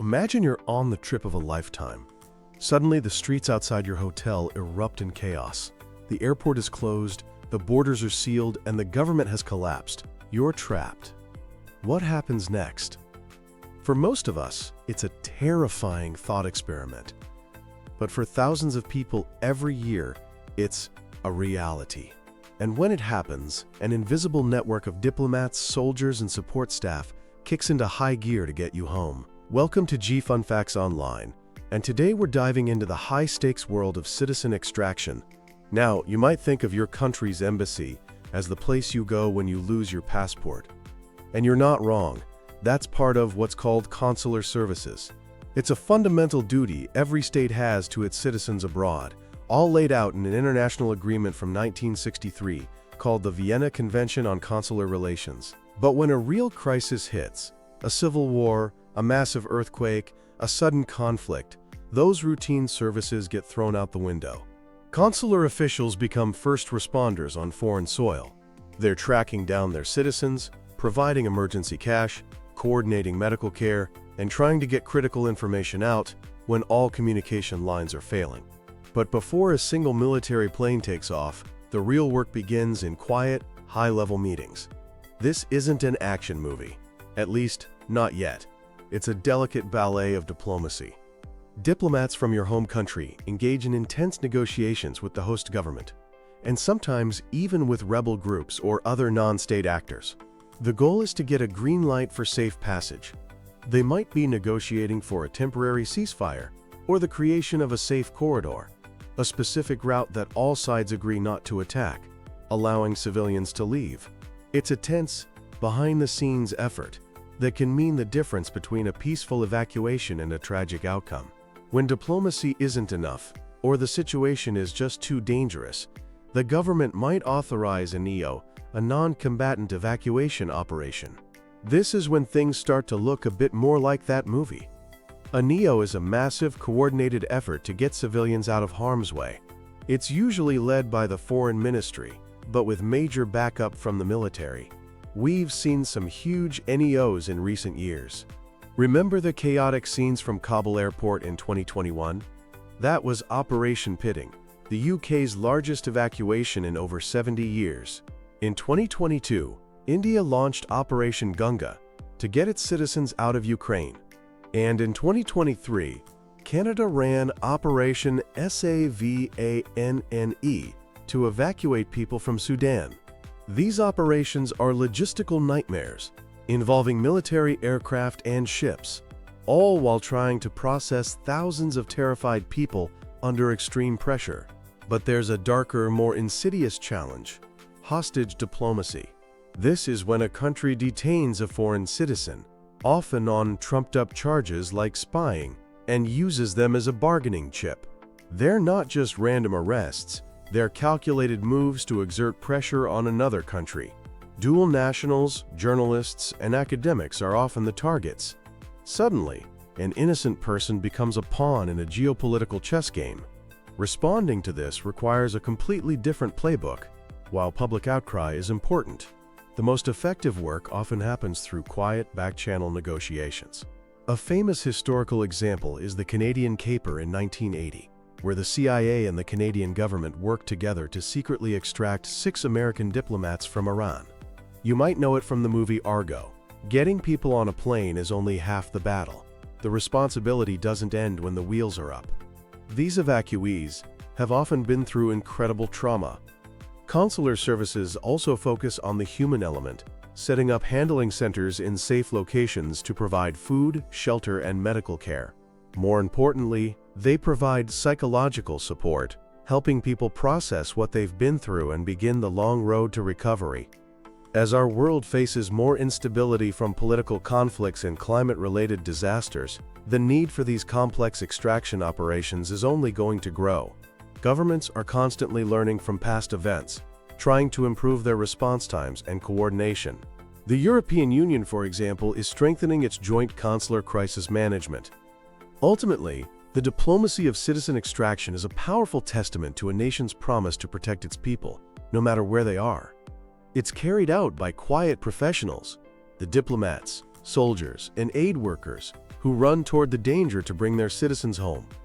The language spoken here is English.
Imagine you're on the trip of a lifetime. Suddenly, the streets outside your hotel erupt in chaos. The airport is closed, the borders are sealed, and the government has collapsed. You're trapped. What happens next? For most of us, it's a terrifying thought experiment. But for thousands of people every year, it's a reality. And when it happens, an invisible network of diplomats, soldiers, and support staff kicks into high gear to get you home. Welcome to Fun Facts Online, and today we're diving into the high-stakes world of citizen extraction. Now, you might think of your country's embassy as the place you go when you lose your passport. And you're not wrong. That's part of what's called consular services. It's a fundamental duty every state has to its citizens abroad, all laid out in an international agreement from 1963 called the Vienna Convention on Consular Relations. But when a real crisis hits, a civil war, a massive earthquake, a sudden conflict, those routine services get thrown out the window. Consular officials become first responders on foreign soil. They're tracking down their citizens, providing emergency cash, coordinating medical care, and trying to get critical information out when all communication lines are failing. But before a single military plane takes off, the real work begins in quiet, high-level meetings. This isn't an action movie. At least, not yet. It's a delicate ballet of diplomacy. Diplomats from your home country engage in intense negotiations with the host government, and sometimes even with rebel groups or other non-state actors. The goal is to get a green light for safe passage. They might be negotiating for a temporary ceasefire or the creation of a safe corridor, a specific route that all sides agree not to attack, allowing civilians to leave. It's a tense, behind-the-scenes effort that can mean the difference between a peaceful evacuation and a tragic outcome. When diplomacy isn't enough, or the situation is just too dangerous, the government might authorize a NEO, a non-combatant evacuation operation. This is when things start to look a bit more like that movie. A NEO is a massive, coordinated effort to get civilians out of harm's way. It's usually led by the foreign ministry, but with major backup from the military. We've seen some huge NEOs in recent years. Remember the chaotic scenes from Kabul Airport in 2021? That was Operation Pitting, the UK's largest evacuation in over 70 years. In 2022, India launched Operation Gunga to get its citizens out of Ukraine. And in 2023, Canada ran Operation SAVANNE to evacuate people from Sudan. These operations are logistical nightmares, involving military aircraft and ships, all while trying to process thousands of terrified people under extreme pressure. But there's a darker, more insidious challenge: hostage diplomacy. This is when a country detains a foreign citizen, often on trumped-up charges like spying, and uses them as a bargaining chip. They're not just random arrests. They're calculated moves to exert pressure on another country. Dual nationals, journalists, and academics are often the targets. Suddenly, an innocent person becomes a pawn in a geopolitical chess game. Responding to this requires a completely different playbook. While public outcry is important, the most effective work often happens through quiet, back-channel negotiations. A famous historical example is the Canadian Caper in 1980. Where the CIA and the Canadian government worked together to secretly extract 6 American diplomats from Iran. You might know it from the movie Argo. Getting people on a plane is only half the battle. The responsibility doesn't end when the wheels are up. These evacuees have often been through incredible trauma. Consular services also focus on the human element, setting up handling centers in safe locations to provide food, shelter, and medical care. More importantly, they provide psychological support, helping people process what they've been through and begin the long road to recovery. As our world faces more instability from political conflicts and climate-related disasters, the need for these complex extraction operations is only going to grow. Governments are constantly learning from past events, trying to improve their response times and coordination. The European Union, for example, is strengthening its joint consular crisis management. Ultimately, the diplomacy of citizen extraction is a powerful testament to a nation's promise to protect its people, no matter where they are. It's carried out by quiet professionals, the diplomats, soldiers, and aid workers, who run toward the danger to bring their citizens home.